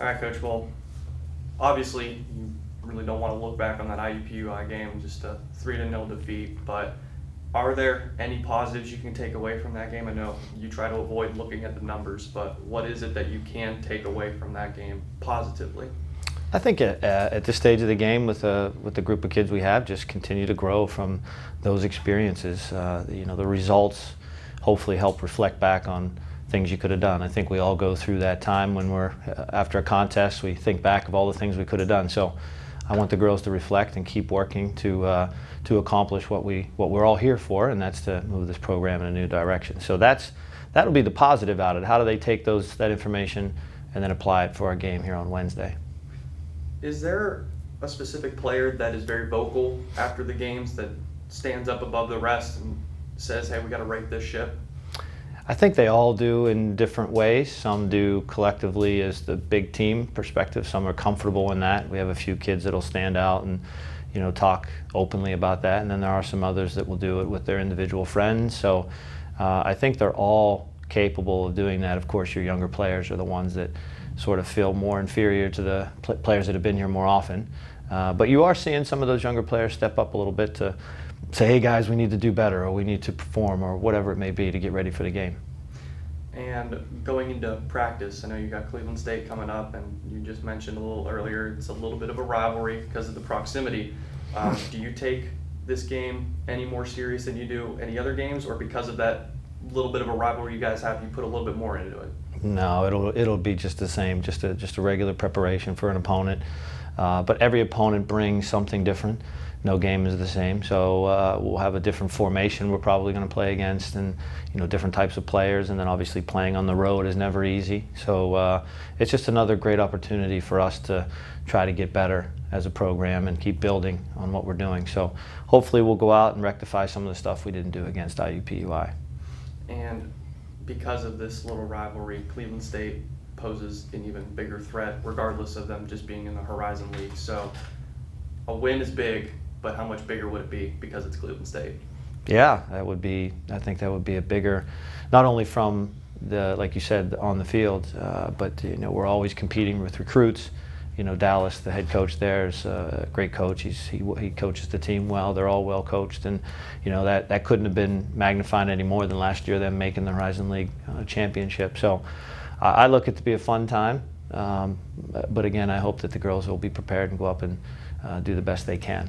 All right, Coach. Well, obviously, you really don't want to look back on that IUPUI game, just a 3-0 defeat. But are there any positives you can take away from that game? I know you try to avoid looking at the numbers, but what is it that you can take away from that game positively? I think at this stage of the game, with the group of kids we have, just continue to grow from those experiences. The results hopefully help reflect back on things you could have done. I think we all go through that time when we're after a contest. We think back of all the things we could have done. So I want the girls to reflect and keep working to accomplish what we're all here for, and that's to move this program in a new direction. So that'll be the positive out of it. How do they take that information and then apply it for our game here on Wednesday? Is there a specific player that is very vocal after the games that stands up above the rest and says, hey, we got to right this ship? I think they all do in different ways. Some do collectively as the big team perspective. Some are comfortable in that. We have a few kids that'll stand out and talk openly about that. And then there are some others that will do it with their individual friends. So I think they're all capable of doing that. Of course, your younger players are the ones that sort of feel more inferior to the players that have been here more often. But you are seeing some of those younger players step up a little bit to say, hey guys, we need to do better, or we need to perform, or whatever it may be to get ready for the game. And going into practice, I know you got Cleveland State coming up, and you just mentioned a little earlier, it's a little bit of a rivalry because of the proximity. Do you take this game any more serious than you do any other games, or because of that little bit of a rivalry you guys have, you put a little bit more into it? No, it'll be just the same, just a regular preparation for an opponent. But every opponent brings something different. No game is the same, so we'll have a different formation we're probably going to play against, and different types of players. And then obviously playing on the road is never easy. So it's just another great opportunity for us to try to get better as a program and keep building on what we're doing. So hopefully we'll go out and rectify some of the stuff we didn't do against IUPUI. And because of this little rivalry, Cleveland State poses an even bigger threat, regardless of them just being in the Horizon League. So a win is big, but how much bigger would it be because it's Cleveland State? Yeah, I think that would be a bigger, not only from like you said, on the field, but we're always competing with recruits. Dallas, the head coach there, is a great coach. He coaches the team well. They're all well coached, and that couldn't have been magnified any more than last year, them making the Horizon League championship. So I look at it to be a fun time, but again, I hope that the girls will be prepared and go up and do the best they can.